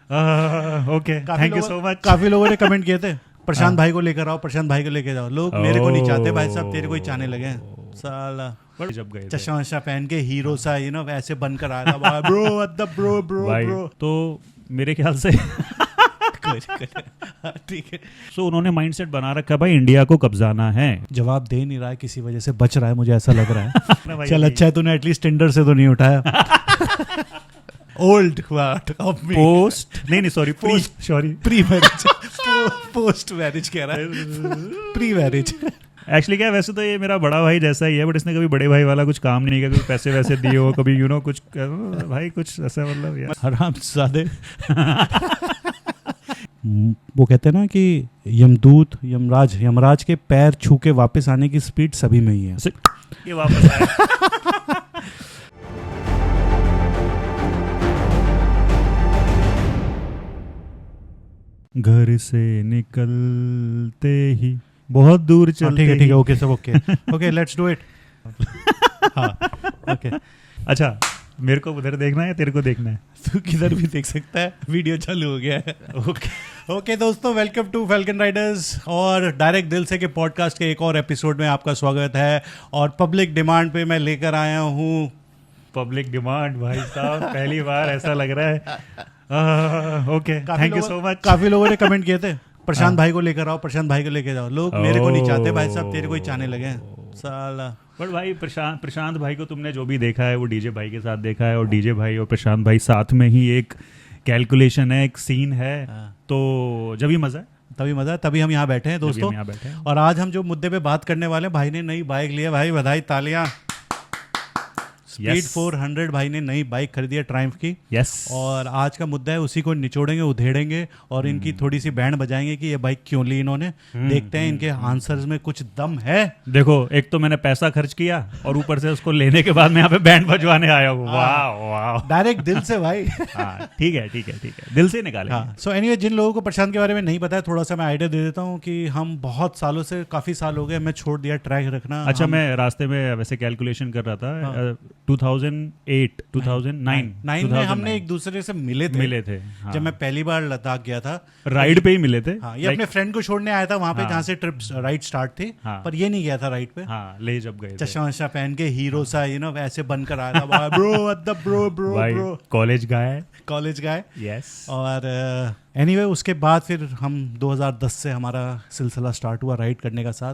Okay, thank you so much. काफी लोगों ने कमेंट किए थे प्रशांत भाई को लेकर आओ, प्रशांत भाई को लेकर जाओ। लोग मेरे को नहीं चाहते भाई साहब, तेरे को ही चाहने लगे हैं। साला जब गए चश्मा वश्मा पहन के हीरो सा ऐसे बनकर आया था ब्रो अद्दब ब्रो ब्रो ब्रो। तो मेरे ख्याल से ठीक है। सो उन्होंने माइंडसेट बना रखा भाई इंडिया को कब्जाना है। जवाब दे नहीं रहा है, किसी वजह से बच रहा है, मुझे ऐसा लग रहा है। चल भाई अच्छा है तूने एटलीस्ट टिंडर से तो नहीं उठाया। ओल्ड ऑफ मी पोस्ट नहीं sorry pre marriage post marriage कह रहा है, प्री मैरिज। एक्चुअली क्या है, वैसे तो ये मेरा बड़ा भाई जैसा ही है, बट इसने कभी बड़े भाई वाला कुछ काम नहीं किया, कभी पैसे वैसे दिए हो, कभी कुछ भाई कुछ ऐसा मतलब यार हरामजादे। वो कहते हैं ना कि यमदूत यमराज के पैर छू के वापस आने की स्पीड सभी में ही है। ये वापस आया। घर से निकलते ही बहुत दूर चलते। ठीक है ओके सब ओके लेट्स डू इट। हाँ ओके। अच्छा मेरे को उधर देखना है, तेरे को देखना है? तू किधर भी देख सकता है, वीडियो चालू हो गया है। ओके दोस्तों, वेलकम टू फैल्कन राइडर्स और डायरेक्ट दिल से के पॉडकास्ट के एक और एपिसोड में आपका स्वागत है। और पब्लिक डिमांड पे मैं लेकर आया हूँ। पब्लिक डिमांड भाई साहब, पहली बार ऐसा लग रहा है। Okay, thank you so much. काफी लोगों ने कमेंट किए थे प्रशांत भाई को लेकर आओ, प्रशांत भाई को लेकर जाओ। लोग मेरे को नहीं चाहते भाई साहब, तेरे को ही चाहने लगे हैं। साला बट भाई प्रशांत भाई को तुमने जो भी देखा है वो डीजे भाई के साथ देखा है, और डीजे भाई और प्रशांत भाई साथ में ही एक कैलकुलेशन है, एक सीन है। तो जब भी मजा है तभी मजा है, तभी हम यहाँ बैठे हैं दोस्तों। और आज हम जो मुद्दे पे बात करने वाले हैं, भाई ने नई बाइक ली है। भाई बधाई, तालियां। स्पीड 400 भाई ने नई बाइक खरीदी है ट्रायम्फ की। यस। और आज का मुद्दा है, उसी को निचोड़ेंगे, उधेड़ेंगे और इनकी थोड़ी सी बैंड बजाएंगे कि ये बाइक क्यों ली इन्होंने। देखते हैं इनके आंसर्स में कुछ दम है। देखो, एक तो मैंने पैसा खर्च किया और ऊपर से उसको लेने के बाद मैं यहाँ पे बैंड बजवाने आया हूँ। वाह, डायरेक्ट दिल से भाई। ठीक है, दिल से निकाले। सो एनीवे, जिन लोगों को प्रशांत के बारे में नहीं पता है, थोड़ा सा मैं आइडिया दे देता हूँ कि हम बहुत सालों से, काफी साल हो गए, मैं छोड़ दिया ट्रैक रखना। अच्छा, मैं रास्ते में वैसे कैलकुलेशन कर रहा था। 2009 में हमने एक दूसरे से मिले थे। हाँ। जब मैं पहली बार लद्दाख गया था, राइड पे ही मिले थे। हाँ, ये अपने फ्रेंड को छोड़ने आया था वहां पे, जहाँ से ट्रिप राइड स्टार्ट थी। हाँ। पर ये नहीं गया था राइड पे। हाँ, ले जब गए चश्मा वश्मा पहन के हीरो सा ऐसे बनकर आया था। ब्रो अद्दब bro bro bro. College guy. Yes. और एनीवे उसके बाद फिर हम 2010 से हमारा सिलसिला स्टार्ट हुआ राइड करने का साथ,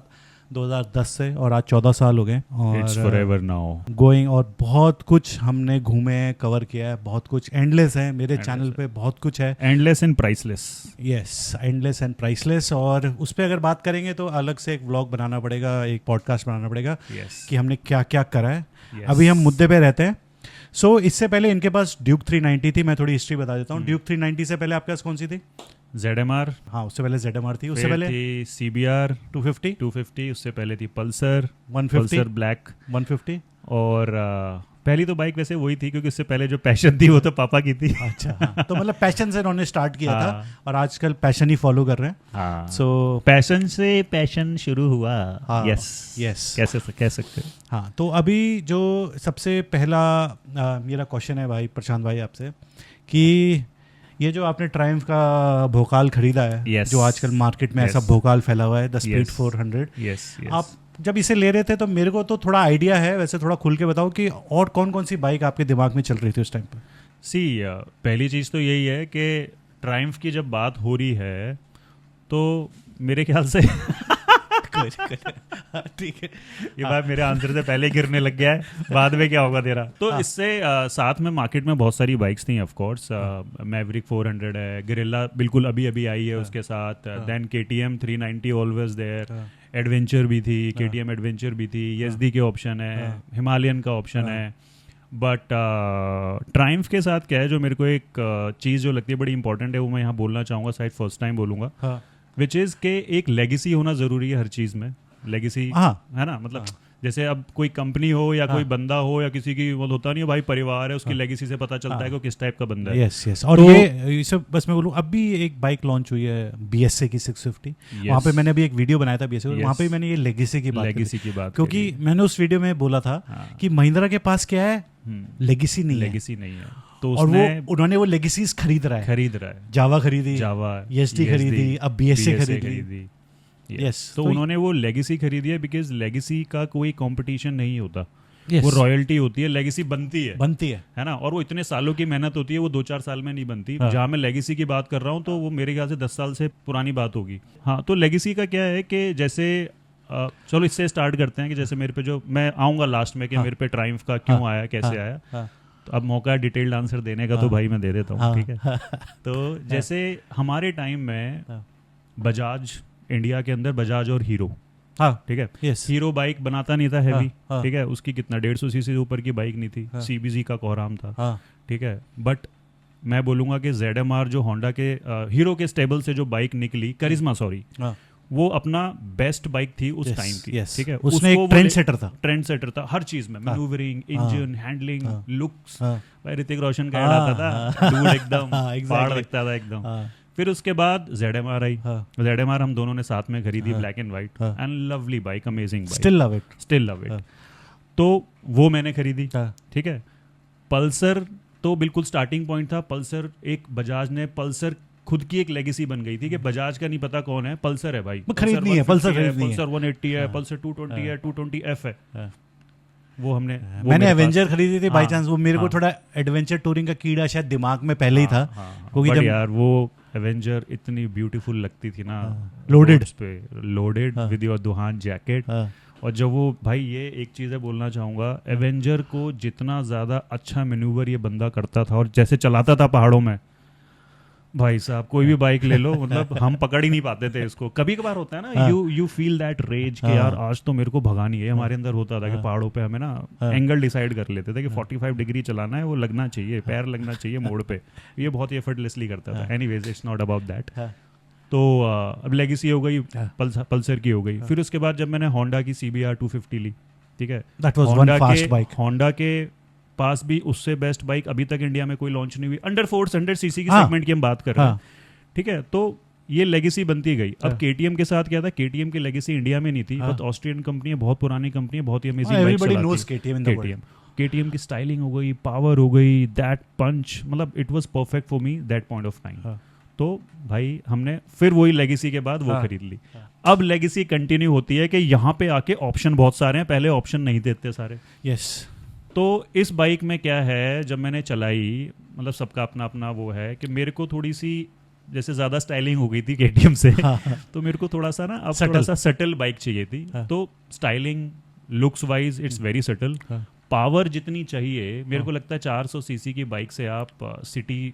2010 से, और आज 14 साल हो गए। और इट्स फॉरएवर नाउ गोइंग। और बहुत कुछ हमने घूमे हैं, कवर किया है, बहुत कुछ एंडलेस है। मेरे चैनल पे बहुत कुछ है, endless and priceless. Yes, endless and priceless. और उस पर अगर बात करेंगे तो अलग से एक व्लॉग बनाना पड़ेगा, एक पॉडकास्ट बनाना पड़ेगा कि हमने क्या क्या करा है। अभी हम मुद्दे पे रहते हैं। सो इससे पहले इनके पास ड्यूक 390 थी। मैं थोड़ी हिस्ट्री बता देता हूँ। ड्यूक 390 से पहले आपके पास कौन सी थी? ZMR। हाँ, उससे पहले ZMR थी। उससे पहले थी CBR 250। उससे पहले थी पल्सर 150, पल्सर ब्लैक 150। और पहली तो बाइक वैसे वही थी, क्योंकि उससे पहले जो पैशन थी वो तो पापा की थी। अच्छा, हाँ। तो मतलब पैशन से उन्होंने स्टार्ट किया था और आजकल पैशन ही फॉलो कर रहे हैं। हाँ। सो पैशन से पैशन शुरू हुआ। हाँ, यस कैसे कह सकते हैं। हाँ, तो अभी जो सबसे पहला मेरा क्वेश्चन है भाई प्रशांत भाई आपसे, कि ये जो आपने ट्रायम्फ का भोकाल खरीदा है, जो आजकल मार्केट में ऐसा भोकाल फैला हुआ है, द स्पीड 400, आप जब इसे ले रहे थे तो मेरे को तो थोड़ा आइडिया है, वैसे थोड़ा खुल के बताओ कि और कौन कौन सी बाइक आपके दिमाग में चल रही थी उस टाइम पर? पहली चीज़ तो यही है कि ट्रायम्फ की जब बात हो रही है तो मेरे ख्याल से ठीक है, ये बात मेरे आंसर से पहले गिरने लग गया है, बाद में क्या होगा तेरा। तो इससे साथ में मार्केट में बहुत सारी बाइक्स थी। ऑफ कोर्स मैवरिक 400 है, गिरिल्ला बिल्कुल अभी आई है उसके साथ, then KTM 390 always there, adventure भी थी, KTM एडवेंचर भी थी, ESD के ऑप्शन है, हिमालयन का ऑप्शन है। बट ट्रायम्फ के साथ क्या है, जो मेरे को एक चीज़ जो लगती है बड़ी इंपॉर्टेंट है, वो मैं यहाँ बोलना चाहूँगा, शायद फर्स्ट टाइम बोलूँगा, विच इज़ के एक लेगेसी होना ज़रूरी है हर चीज़ में। लेगेसी है ना, मतलब जैसे अब कोई कंपनी हो या कोई बंदा हो या किसी की, वो होता नहीं है भाई, परिवार है, उसकी लेगेसी से पता चलता है कि किस टाइप का बंदा है। यस। और तो ये सब बस मैं बोलूँ, अभी एक बाइक लॉन्च हुई है BSA की 650। वहाँ पे मैंने अभी एक वीडियो बनाया था BSA, वहाँ पे मैंने ये लेगेसी की बात, क्योंकि मैंने उस वीडियो में बोला था कि महिंद्रा के पास क्या है, लेगेसी नहीं है। तो और वो उन्होंने वो लेगेसीज खरीद रहा है, जावा खरीदी, EST खरीदी, अब BSA खरीदी। यस, तो उन्होंने वो लेगेसी खरीदी है बिकॉज लेगेसी का कोई कंपटीशन नहीं होता। वो रॉयल्टी होती है, लेगेसी बनती है ना, और वो इतने सालों की मेहनत होती है, वो 2-4 साल में नहीं बनती। जहाँ मैं लेगेसी की बात कर रहा हूँ तो वो मेरे ख्याल से 10 साल से पुरानी बात होगी। हाँ, तो लेगेसी का क्या है कि जैसे चलो इससे स्टार्ट करते हैं कि जैसे मेरे पे जो, मैं आऊँगा लास्ट में कि मेरे पे ट्रायम्फ का क्यों आया, कैसे आया, तो अब मौका है डिटेल्ड आंसर देने का, तो भाई मैं दे देता हूँ, ठीक है। तो जैसे हमारे टाइम में बजाज, इंडिया के अंदर बजाज और हीरो, ठीक है, हीरो बाइक बनाता नहीं था हैवी, ठीक है, उसकी कितना 150 सीसी से ऊपर की बाइक नहीं थी, CBZ का कोहराम था, ठीक है। बट मैं बोलूँगा कि ZMR जो होंडा के हीरो के स्टेबल से जो बाइक निकली, करिश्मा सॉरी, वो अपना बेस्ट बाइक थी उस टाइम की, ठीक है। उसमें एक ट्रेंड सेटर था हर चीज में, मैन्यूवरिंग, इंजन, हैंडलिंग, लुक्स। भाई ऋतिक रोशन का ऐड आता था, डूड एकदम पहाड़ लगता था एकदम। फिर उसके बाद ZMR आई, ZMR हम दोनों ने साथ में खरीदी, black and white, and lovely bike, amazing bike, still love it. तो वो मैंने खरीदी, ठीक है। पल्सर तो बिल्कुल स्टार्टिंग पॉइंट था। पल्सर, एक बजाज ने, पल्सर खुद की एक लेगेसी बन गई थी कि बजाज का नहीं पता कौन है, पल्सर है भाई, खरीदनी है, पल्सर 180 है, पल्सर 220 है, 220F है। वो मैंने एवेंजर खरीदी थी बाय चांस। वो मेरे को थोड़ा एडवेंचर टूरिंग का कीड़ा शायद दिमाग में पहले ही था, क्योंकि जब यार वो एवेंजर इतनी ब्यूटीफुल लगती थी ना, लोडेड विद योर दुहान जैकेट। और जब वो, भाई ये एक चीज़ है बोलना चाहूँगा, एवेंजर को जितना ज़्यादा अच्छा मैन्यूवर ये बंदा करता था और जैसे चलाता था पहाड़ों में, भाई साहब कोई भी बाइक ले लो, मतलब हम पकड़ ही नहीं पाते थे इसको। कभी कभार होता है ना, यू फील दैट रेज कि यार आज तो मेरे को भगानी है। हमारे अंदर होता था कि पहाड़ों पे हमें ना एंगल डिसाइड कर लेते थे कि 45 डिग्री चलाना है, वो लगना चाहिए, पैर लगना चाहिए मोड़ पे। ये बहुत ही एफर्टलेसली करता था। Anyways, it's not about that. तो अब लेगेसी हो गई, पल्सर की हो गई। फिर उसके बाद जब मैंने होंडा की CBR 250 ली, ठीक है, होंडा के पास भी उससे बेस्ट बाइक अभी तक इंडिया में कोई लॉन्च नहीं हुई, अंडर 400 सीसी की सेगमेंट की हम बात कर रहे हैं, ठीक है। तो ये लेगेसी बनती गई। अब KTM के साथ क्या था, KTM की लेगेसी इंडिया में नहीं थी, बट ऑस्ट्रियन कंपनी है, बहुत पुरानी कंपनी है, बहुत ही अमेजिंग बाइक चलाती है। KTM की स्टाइलिंग हो गई, पावर हो गई, दैट पंच, मतलब it was perfect for me that point of time. तो भाई हमने फिर वही लेगेसी के बाद वो खरीद ली। अब लेगेसी कंटिन्यू होती है कि यहाँ पे आके ऑप्शन बहुत सारे हैं, पहले ऑप्शन नहीं देते सारे। यस। तो इस बाइक में क्या है, जब मैंने चलाई, मतलब सबका अपना अपना वो है कि मेरे को थोड़ी सी जैसे ज़्यादा स्टाइलिंग हो गई थी KTM से, तो मेरे को थोड़ा सा ना अब थोड़ा सा सटल बाइक चाहिए थी। तो styling, looks wise it's very subtle. Power जितनी चाहिए, मेरे को लगता है 400 सीसी की बाइक से आप सिटी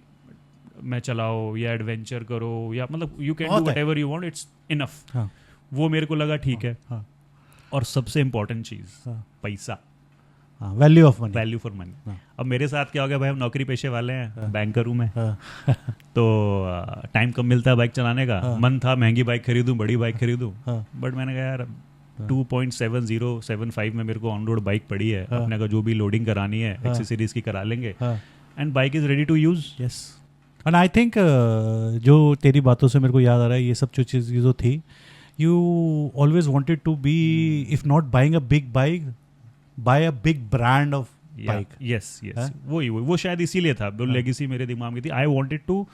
में चलाओ या एडवेंचर करो, या मतलब you can do whatever you want, it's enough. वो मेरे को लगा ठीक है। और सबसे इम्पोर्टेंट चीज़, पैसा, वैल्यू ऑफ मनी। अब मेरे साथ क्या हो गया भाई, हम नौकरी पेशे वाले हैं, बैंकर हूँ मैं, तो टाइम कम मिलता है बाइक चलाने का। मन था महंगी बाइक खरीदूं, बड़ी बाइक खरीदूं, बट मैंने कहा यार 2.7075 में मेरे को ऑन रोड बाइक पड़ी है, अपने का जो भी लोडिंग करानी है एक्सेसरीज की करा लेंगे, and bike is ready to use. Yes. And I think जो तेरी बातों से मेरे को याद आ रहा है, ये सब जो चीज़ जो थी, you always wanted to be, if not buying a big bike, buy a big brand of bike. Yes, वो शायद इसीलिए था, वो लेगेसी मेरे दिमाग में थी। आई वांटेड टू,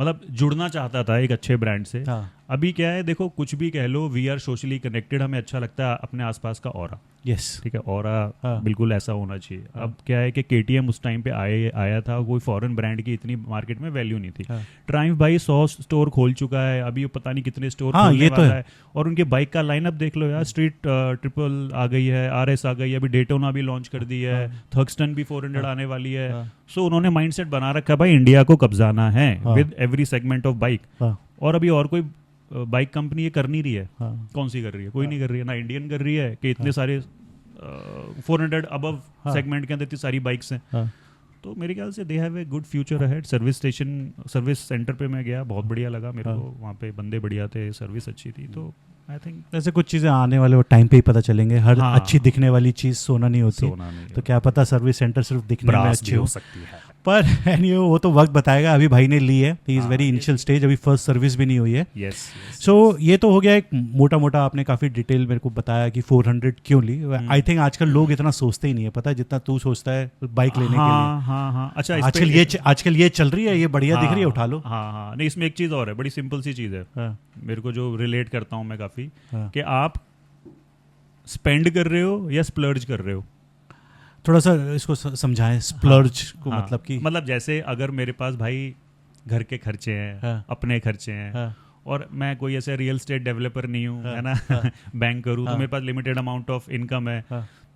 मतलब जुड़ना चाहता था एक अच्छे ब्रांड से। अभी क्या है, देखो कुछ भी कह लो, वी आर सोशली कनेक्टेड, हमें अच्छा लगता है अपने आसपास का ऑरा। यस, ठीक है, ऑरा बिल्कुल ऐसा होना चाहिए। अब क्या है कि KTM उस टाइम पे आया था, कोई फॉरेन ब्रांड की इतनी मार्केट में वैल्यू नहीं थी। ट्रायम्फ भाई 100 स्टोर खोल चुका है, अभी पता नहीं कितने स्टोर खोलने वाला है। और उनके बाइक का लाइनअप देख लो यार, स्ट्रीट ट्रिपल आ गई है, RS आ गई है, अभी डेटोना भी लॉन्च कर दी है, थर्गस्टन भी 400 आने वाली है। सो उन्होंने माइंडसेट बना रखा है भाई इंडिया को कब्जाना है with every segment of bike. और अभी और कोई बाइक कंपनी ये कर नहीं रही है। कौन सी कर रही है? कोई नहीं कर रही है, ना इंडियन कर रही है कि इतने सारे 400 अबव सेगमेंट के अंदर इतनी सारी बाइक्स हैं। तो मेरे ख्याल से they have a good future ahead. Service centre पे मैं गया, बहुत बढ़िया लगा मेरे को, वहाँ पे बंदे बढ़िया थे, सर्विस अच्छी थी। तो आई थिंक ऐसे कुछ चीज़ें आने वाले वो टाइम पे ही पता चलेंगे। हर अच्छी दिखने वाली चीज़ सोना नहीं होती, तो क्या पता सर्विस सेंटर सिर्फ दिखने में अच्छी हो सकती है। पर anyway, वो तो वक्त बताएगा। अभी भाई ने ली है, he is very initial stage, अभी फर्स्ट सर्विस भी नहीं हुई है। सो ये तो हो गया एक मोटा मोटा, आपने काफ़ी डिटेल मेरे को बताया कि 400 क्यों ली। आई थिंक आजकल लोग इतना सोचते ही नहीं है, पता है जितना तू सोचता है बाइक लेने के लिए। हाँ। अच्छा, आजकल ये चल रही है, ये बढ़िया दिख रही है, उठा लो। हाँ। नहीं, इसमें एक चीज़ और है, बड़ी सिंपल सी चीज़ है, मेरे को जो रिलेट करता हूँ मैं काफ़ी, कि आप स्पेंड कर रहे हो या स्प्लर्ज कर रहे हो। थोड़ा सा इसको समझाएं, स्प्लर्ज को। मतलब जैसे अगर मेरे पास भाई घर के खर्चे हैं, अपने खर्चे हैं, और मैं कोई ऐसे रियल स्टेट डेवलपर नहीं हूँ, है ना, बैंक करूँ, तो मेरे पास लिमिटेड अमाउंट ऑफ इनकम है,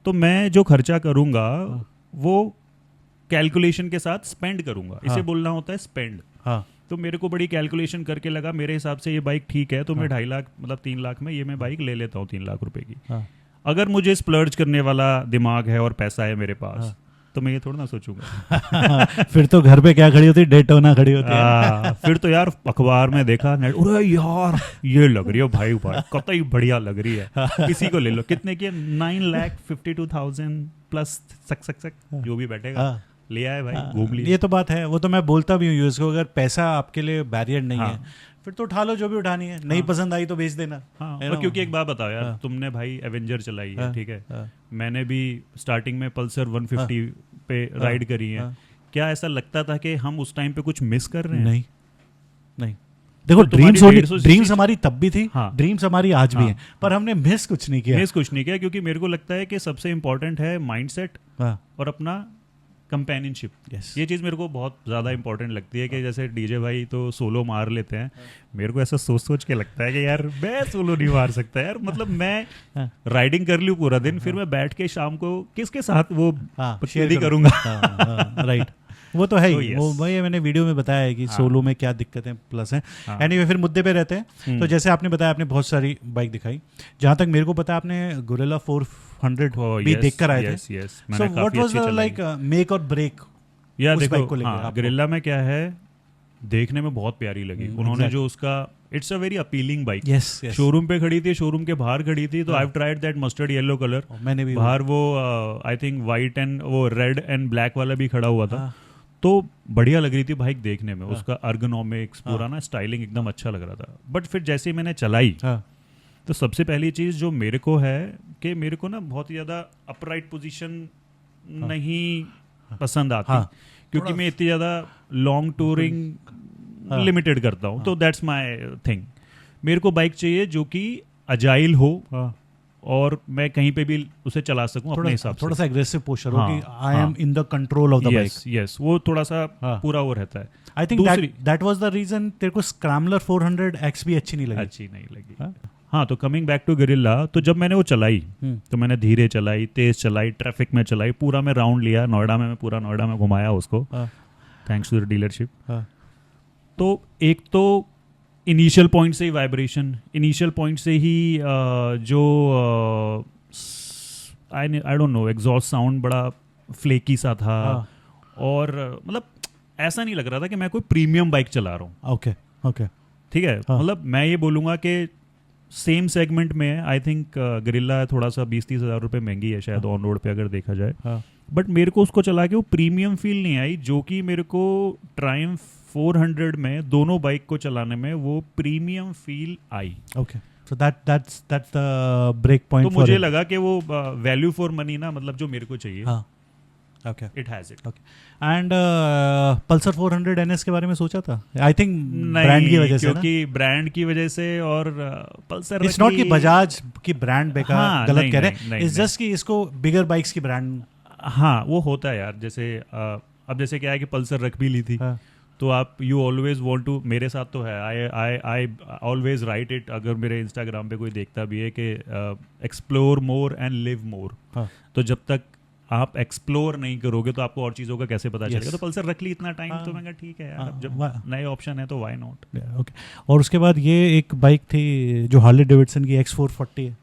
तो मैं जो खर्चा करूँगा वो कैलकुलेशन के साथ स्पेंड करूँगा, इसे बोलना होता है स्पेंड। तो मेरे को बड़ी कैलकुलेशन करके लगा, मेरे हिसाब से ये बाइक ठीक है, तो मैं 2.5 लाख मतलब 3 लाख में ये मैं बाइक ले लेता हूँ 3 लाख रुपए की। अगर मुझे स्प्लर्ज करने वाला दिमाग है और पैसा है मेरे पास, तो मैं ये थोड़ा ना सोचूंगा। फिर तो घर पे क्या खड़ी होती है, डेटोना खड़ी होती है। फिर तो यार अखबार में देखा, अरे यार ये लग रही है भाई कतई बढ़िया लग रही है, किसी को ले लो। कितने की? 9,52,000 प्लस सक जो भी बैठेगा ले आए भाई, घूम लिए। ये तो बात है, वो तो मैं बोलता भी हूँ यूएस को, अगर पैसा आपके लिए बैरियर नहीं है फिर तो उठा लो जो भी उठानी है, नहीं पसंद आई तो बेच देना। और क्योंकि एक बात बताओ यार, तुमने भाई एवेंजर चलाई है, ठीक है, मैंने भी स्टार्टिंग में पल्सर 150 पे राइड करी है। क्या ऐसा लगता था कि हम उस टाइम पे कुछ मिस कर रहे हैं? नहीं। देखो, ड्रीम्स हमारी तब भी थी, ड्रीम्स हमारी आज भी हैं, पर हमने मिस कुछ नहीं किया। क्योंकि मेरे को लगता है कि सबसे इंपॉर्टेंट है माइंडसेट और अपना कंपेनियनशिप। ये चीज़ मेरे को बहुत ज़्यादा इंपॉर्टेंट लगती है, कि जैसे डीजे भाई तो सोलो मार लेते हैं, मेरे को ऐसा सोच के लगता है कि यार मैं सोलो नहीं मार सकता यार। मतलब मैं राइडिंग कर लूँ पूरा दिन, फिर मैं बैठ के शाम को किसके साथ वो शेयर करूँगा। राइट, वो तो है ही। वो भाई मैंने वीडियो में बताया है कि सोलो में क्या दिक्कतें प्लस हैं। एनीवे, फिर मुद्दे पे रहते हैं। तो जैसे आपने बताया, आपने बहुत सारी बाइक दिखाई, जहाँ तक मेरे को पता है आपने गोरिल्ला 400 भी देख कर आए थे। So what was the like make और ब्रेक? देखो, गोरिल्ला में क्या है, देखने में बहुत प्यारी लगी उन्होंने जो उसका, it's a very appealing bike. Showroom पे खड़ी थी, शोरूम के बाहर खड़ी थी, तो I have tried that mustard yellow colour. मैंने भी बाहर वो आई थिंक वाइट एंड वो रेड एंड ब्लैक वाला भी खड़ा हुआ था, तो बढ़िया लग रही थी बाइक देखने में। उसका अर्गोनॉमिक्स पूरा ना स्टाइलिंग एकदम अच्छा लग रहा था। बट फिर जैसे ही मैंने चलाई, तो सबसे पहली चीज़ जो मेरे को है कि मेरे को ना बहुत ही ज़्यादा अपराइट पोजीशन नहीं पसंद आती, क्योंकि मैं इतनी ज़्यादा लॉन्ग टूरिंग लिमिटेड करता हूँ, तो दैट्स माय थिंग। मेरे को बाइक चाहिए जो कि अजाइल हो और मैं कहीं पे भी उसे चला सकूं अपने हिसाब से। थोड़ा सा एग्रेसिव पोस्चर हो कि I am in the control of the bike. Yes, वो थोड़ा सा पूरा वो रहता है। I think that was the reason तेरे को स्क्रैम्बलर 400X भी अच्छी नहीं लगी। हाँ, तो कमिंग बैक टू गोरिल्ला, तो जब मैंने वो चलाई तो मैंने धीरे चलाई, तेज चलाई, ट्रैफिक में चलाई, पूरा मैं राउंड लिया नोएडा में, मैं पूरा नोएडा में घुमाया उसको, थैंक्स टू द डीलरशिप। तो एक तो इनिशियल पॉइंट से ही वाइब्रेशन, इनिशियल पॉइंट से ही जो I don't know, exhaust sound बड़ा फ्लेकी सा था, और मतलब ऐसा नहीं लग रहा था कि मैं कोई प्रीमियम बाइक चला रहा हूँ। ओके, ठीक है। मतलब मैं ये बोलूँगा कि सेम सेगमेंट में आई थिंक गोरिल्ला थोड़ा सा 20-30 हज़ार रुपये महंगी है शायद ऑन रोड पे अगर देखा जाए, बट मेरे को उसको चला के वो प्रीमियम फील नहीं आई, जो कि मेरे को ट्रायम्फ 400 में दोनों बाइक को चलाने में वो प्रीमियम फील आई। Okay, so that's the break point. तो मुझे लगा कि वो वैल्यू फॉर मनी ना, मतलब जो मेरे को चाहिए, okay, it has it. Okay, and Pulsar 400 NS के बारे में सोचा था? आई थिंक ब्रांड की वजह से, क्योंकि ब्रांड की वजह से, और पल्सर इट्स नॉट कि बजाज की ब्रांड बेकार, गलत कह रहे हैं, इट्स जस्ट कि इसको बिगर बाइक्स की ब्रांड। हाँ, वो होता है यार। जैसे अब जैसे क्या है कि पल्सर रख भी ली थी, तो आप यू ऑलवेज वांट टू, मेरे साथ तो है, आई ऑलवेज राइट इट, अगर मेरे इंस्टाग्राम पे कोई देखता भी है, कि एक्सप्लोर मोर एंड लिव मोर। तो जब तक आप एक्सप्लोर नहीं करोगे तो आपको और चीज़ों का कैसे पता चलेगा। तो पल्सर रख ली इतना टाइम, तो मैं कहा ठीक है यार, जब नए ऑप्शन है तो वाई नॉट। ओके, और उसके बाद ये एक बाइक थी जो हार्ले डेविडसन की X440 है।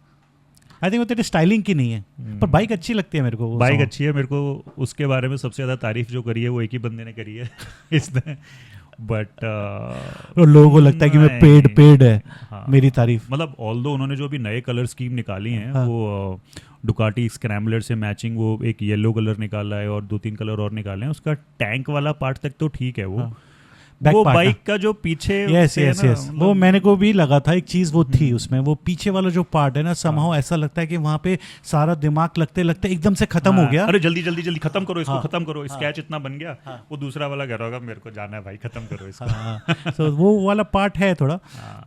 आई थिंक वो तेरे स्टाइलिंग की नहीं है, पर बाइक अच्छी लगती है मेरे को। बाइक अच्छी है मेरे को। उसके बारे में सबसे ज़्यादा तारीफ जो करी है वो एक ही बंदे ने करी है इसने, बट लोगों को लगता है कि मैं पेड है। मेरी तारीफ, मतलब ऑल्दो उन्होंने जो भी नए कलर स्कीम निकाली हैं, वो डुकाटी स्क्रैम्बलर से मैचिंग वो एक येलो कलर निकाला है और 2-3 कलर और निकाले हैं। उसका टैंक वाला पार्ट तक तो ठीक है वो वो बाइक का जो पीछे यस वो मैंने को भी लगा था एक चीज वो थी उसमें, वो पीछे वाला जो पार्ट है ना समहाउ ऐसा लगता है कि वहां पे सारा दिमाग लगते लगते एकदम से खत्म हो गया। अरे जल्दी जल्दी जल्दी खत्म करो इसको, खत्म करो, स्केच इतना बन गया। वो दूसरा वाला कह रहा होगा मेरे को जाना है भाई, खत्म करो इसको। तो वो वाला पार्ट है थोड़ा।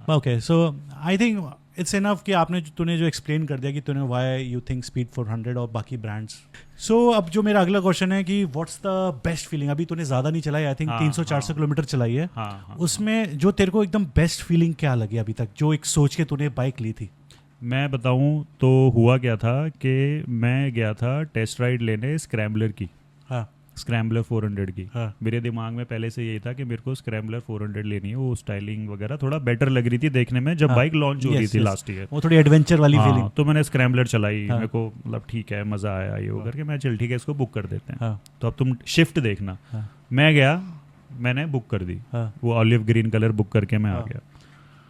Okay, so I think it's enough कि आपने तूने जो एक्सप्लेन कर दिया कि तूने व्हाई यू थिंक स्पीड 400 और बाकी ब्रांड्स। सो अब जो मेरा अगला क्वेश्चन है कि व्हाट्स द बेस्ट फीलिंग, अभी तूने ज़्यादा नहीं चलाई, आई थिंक 300-400 किलोमीटर चलाई है, उसमें जो तेरे को एकदम बेस्ट फीलिंग क्या लगी अभी तक, जो एक सोच के तूने बाइक ली थी? मैं बताऊं तो हुआ क्या था कि मैं गया था टेस्ट राइड लेने स्क्रैम्बलर की, स्क्रैम्बलर 400 की। मेरे दिमाग में पहले से यही था कि मेरे को स्क्रैम्बलर 400 लेनी है, वो स्टाइलिंग वगैरह थोड़ा बेटर लग रही थी देखने में जब बाइक लॉन्च हो रही थी लास्ट ईयर, वो थोड़ी एडवेंचर वाली फीलिंग। तो मैंने स्क्रैम्बलर चलाई, मेरे को मतलब ठीक है मज़ा आया ये वो करके, मैं चल ठीक है इसको बुक कर देते हैं। तो अब तुम शिफ्ट देखना, मैं गया मैंने बुक कर दी, वो ऑलिव ग्रीन कलर बुक करके मैं आ गया,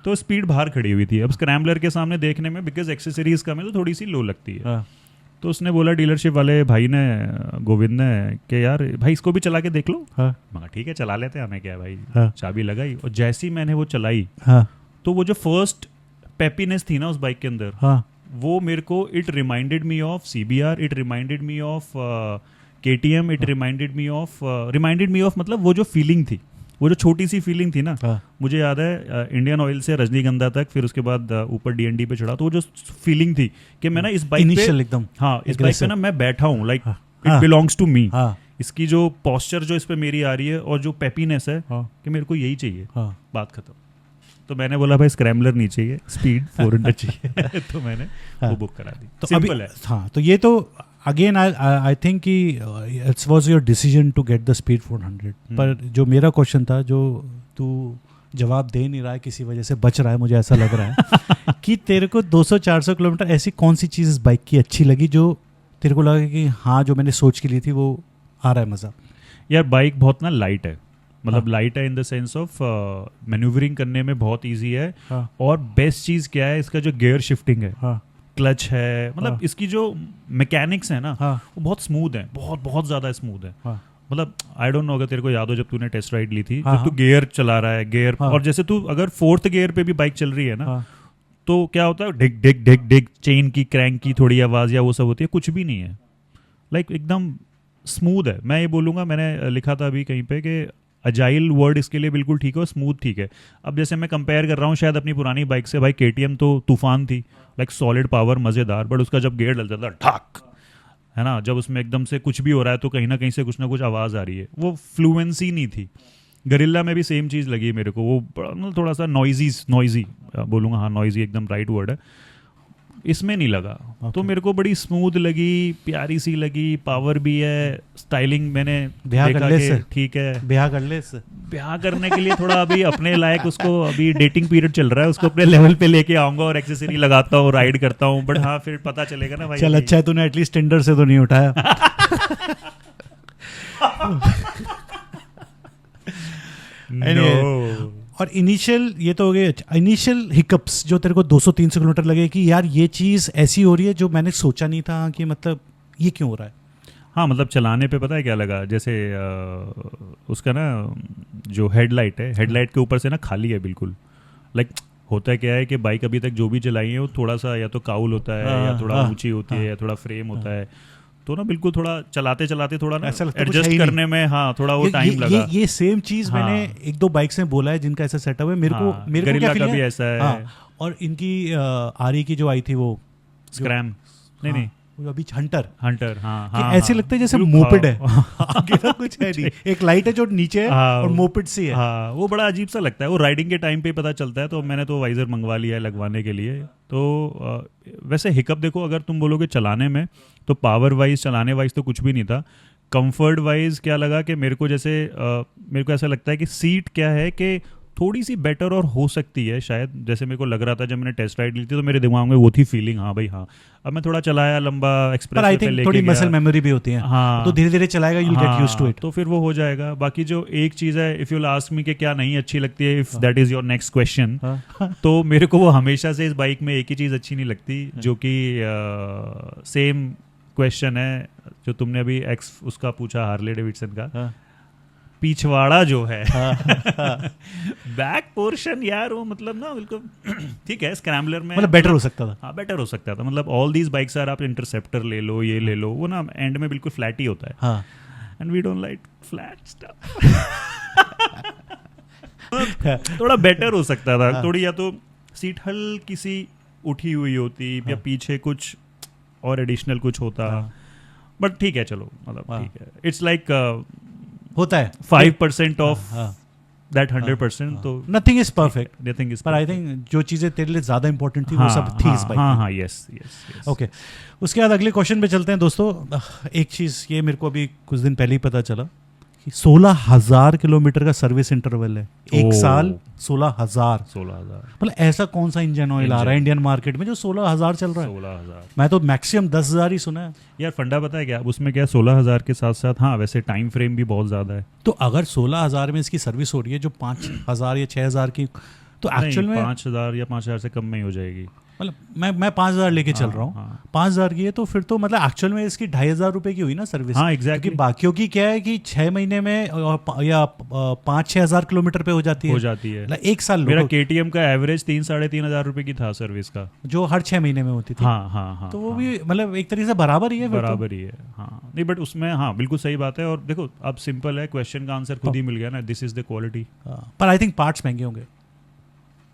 तो स्पीड बाहर खड़ी हुई थी। अब स्क्रैम्बलर के सामने देखने में बिकॉज एक्सेसरीज कम है तो थोड़ी सी लो लगती है। तो उसने बोला डीलरशिप वाले भाई ने, गोविंद ने, कि यार भाई इसको भी चला के देख लो। मगर ठीक है चला लेते हैं, हमें क्या है भाई। चाबी लगाई और जैसी मैंने वो चलाई तो वो जो फर्स्ट पेपीनेस थी ना उस बाइक के अंदर, वो मेरे को it reminded me of CBR, it reminded me of KTM, it reminded me of मतलब वो जो फीलिंग थी, वो जो छोटी सी फीलिंग थी ना, मुझे याद है इंडियन ऑयल से रजनीगंधा तक, फिर उसके बाद ऊपर DND पे चढ़ा, तो वो जो फीलिंग थी कि मैं ना इस बाइक पे एकदम इस बाइक पे ना मैं बैठा हूँ, like it belongs to me. इसकी जो पोस्चर जो इस पे मेरी आ रही है और जो पेपीनेस है कि मेरे को यही चाहिए, बात खत्म। तो मैंने बोला भाई स्क्रैम्बलर नहीं चाहिए, स्पीड 400 चाहिए। तो मैंने वो बुक करा दी। तो सिंपल है। हाँ, तो ये तो अगेन आई थिंक कि it's was your decision to get the speed 400। पर जो मेरा क्वेश्चन था, जो तू जवाब दे नहीं रहा है, किसी वजह से बच रहा है, मुझे ऐसा लग रहा है कि तेरे को 200-400 किलोमीटर ऐसी कौन सी चीज़ इस बाइक की अच्छी लगी जो तेरे को लगा कि हाँ जो मैंने सोच के ली थी वो आ रहा है मज़ा? यार बाइक बहुत ना लाइट है, मतलब लाइट है in the sense of manoeuvring करने में बहुत ईजी है। और बेस्ट चीज़ क्या है, इसका जो गियर शिफ्टिंग है, क्लच है, मतलब इसकी जो मैकेनिक्स है ना वो बहुत स्मूथ है, बहुत बहुत ज़्यादा स्मूथ है। मतलब आई डोंट नो अगर तेरे को याद हो जब तूने टेस्ट राइड ली थी, जब तू गियर चला रहा है, गियर और जैसे तू अगर 4th गियर पे भी बाइक चल रही है ना, तो क्या होता है, डिग डिग डिग डिग चेन की क्रैंक की थोड़ी आवाज़ या वो सब होती है, कुछ भी नहीं है, लाइक एकदम स्मूथ है। मैं ये बोलूँगा, मैंने लिखा था अभी कहीं पे कि अजाइल वर्ड इसके लिए बिल्कुल ठीक है और स्मूथ ठीक है। अब जैसे मैं कंपेयर कर रहा हूँ शायद अपनी पुरानी बाइक से, भाई KTM तो तूफान थी, लाइक सॉलिड पावर मज़ेदार, बट उसका जब गेयर डल जाता ठाक है ना, जब उसमें एकदम से कुछ भी हो रहा है तो कहीं ना कहीं से कुछ ना कुछ आवाज़ आ रही है, वो फ्लुएंसी नहीं थी। गरिल्ला में भी सेम चीज़ लगी मेरे को, वो थोड़ा सा नॉइजी बोलूँगा, हाँ नॉइजी एकदम राइट वर्ड है, इसमें नहीं लगा। तो मेरे को बड़ी स्मूथ लगी, प्यारी सी लगी, पावर भी है, स्टाइलिंग मैंने देखा कि ठीक है। ब्याह कर ले इससे, ब्याह करने के लिए थोड़ा अभी अपने लायक, उसको अभी डेटिंग पीरियड चल रहा है, उसको अपने लेवल पे लेके आऊंगा और एक्सेसरी लगाता हूँ, राइड करता हूँ, बट हाँ फिर पता चलेगा ना भाई। चल अच्छा है तूने एटलीस्ट टिंडर से तो नहीं उठाया। No. और इनिशियल ये तो हो गए, इनिशियल हिकअप्स जो तेरे को 200-300 किलोमीटर लगे कि यार ये चीज़ ऐसी हो रही है जो मैंने सोचा नहीं था, कि मतलब ये क्यों हो रहा है? हाँ मतलब चलाने पे पता है क्या लगा, जैसे उसका ना जो हेडलाइट है, हेडलाइट के ऊपर से ना खाली है बिल्कुल। लाइक होता है क्या है कि बाइक अभी तक जो भी चलाई है वो थोड़ा सा या तो काउल होता है या थोड़ा ऊंची होती है या थोड़ा फ्रेम होता है, तो ना बिल्कुल थोड़ा चलाते चलाते थोड़ा ना एडजस्ट करने में हाँ थोड़ा वो टाइम लगा। ये सेम चीज मैंने 1-2 बाइक्स में बोला है जिनका ऐसा सेटअप है, मेरे को गरिल्ला का भी ऐसा है। और इनकी आरी की जो आई थी वो स्क्रैम नहीं अभी हंटर हाँ ऐसे लगता है जैसे मोपेड है, आगे ना कुछ है नहीं, एक लाइट है जो नीचे है और मोपेड सी है। हाँ वो बड़ा अजीब सा लगता है, वो राइडिंग के टाइम पे पता चलता है। तो मैंने तो वाइजर मंगवा लिया है लगवाने के लिए। तो वैसे हिकअप देखो, अगर तुम बोलोगे चलाने में तो पावर वाइज, चलाने वाइज तो कुछ भी नहीं था। कंफर्ट वाइज क्या लगा कि मेरे को जैसे मेरे को ऐसा लगता है कि सीट क्या है कि थोड़ी सी बेटर और हो सकती है शायद, जैसे मेरे को लग रहा था जब मैंने टेस्ट राइड ली थी तो मेरे दिमाग में वो थी फीलिंग, हाँ भाई हाँ। अब मैं थोड़ा चलाया लंबा एक्सप्रेस पर आई पे थिंक लेके थोड़ी गया, मसल मेमोरी भी होती है, हाँ तो धीरे धीरे चलाएगा, you will get used to it. तो फिर वो हो जाएगा। बाकी जो एक चीज़ है, इफ़ यू आस्क मी कि क्या नहीं अच्छी लगती है, if that is your next question, तो मेरे को वो हमेशा से इस बाइक में एक ही चीज़ अच्छी नहीं लगती, जो कि सेम क्वेश्चन है जो तुमने अभी एक्स उसका पूछा, हार्ले डेविडसन का, पिछवाड़ा जो है, बैक पोर्शन यार, वो मतलब ना बिल्कुल ठीक है, स्क्रैम्बलर में मतलब बेटर हो सकता था। हाँ बेटर हो सकता था, मतलब ऑल दीज बाइक्स आर, आप इंटरसेप्टर ले लो, ये ले लो, वो ना एंड में बिल्कुल फ्लैट ही होता है, हाँ, and we don't like flat stuff. थोड़ा बेटर हो सकता था, थोड़ी या तो सीट हल्की सी उठी हुई होती, या पीछे कुछ और एडिशनल कुछ होता, बट ठीक है चलो, मतलब ठीक है, इट्स लाइक होता है 5% ऑफ दैट 100%, तो nothing is perfect, nothing is, पर आई थिंक जो चीजें तेरे लिए ज्यादा इंपॉर्टेंट थी वो सब थी इस बाइक में। हाँ, यस यस। ओके, उसके बाद अगले क्वेश्चन पे चलते हैं दोस्तों। एक चीज़ ये मेरे को अभी कुछ दिन पहले ही पता चला कि 16,000 किलोमीटर का सर्विस इंटरवल है, एक साल 16,000। मतलब ऐसा कौन सा इंजन ऑयल आ रहा है इंडियन मार्केट में जो 16,000 चल रहा है? 16,000, मैं तो मैक्सिमम 10,000 ही सुना है यार। फंडा पता है क्या उसमें, क्या 16,000 के साथ साथ, हाँ वैसे टाइम फ्रेम भी बहुत ज़्यादा है। तो अगर 16,000 में इसकी सर्विस हो रही है जो 5,000 या 6,000 की, तो एक्चुअल में 5,000 या 5,000 से कम में ही हो जाएगी। मतलब मैं 5,000 लेके चल रहा हूँ, 5,000 की है, तो फिर तो मतलब एक्चुअल में इसकी 2,500 रुपए की हुई ना सर्विस। हाँ एग्जैक्टली, क्योंकि बाकियों की क्या है कि 6 महीने में या 5-6 हज़ार किलोमीटर पे हो जाती है, मतलब एक साल। मेरा KTM का एवरेज 3-3,500 रुपए की था सर्विस का, जो हर 6 महीने में होती थी। हाँ, तो वो भी मतलब एक तरीके से बराबर ही है, बराबर ही है। हाँ नहीं, बट उसमें हाँ बिल्कुल सही बात है। और देखो अब सिंपल है, क्वेश्चन का आंसर खुद ही मिल गया ना, दिस इज द क्वालिटी। पर आई थिंक पार्ट्स महंगे होंगे,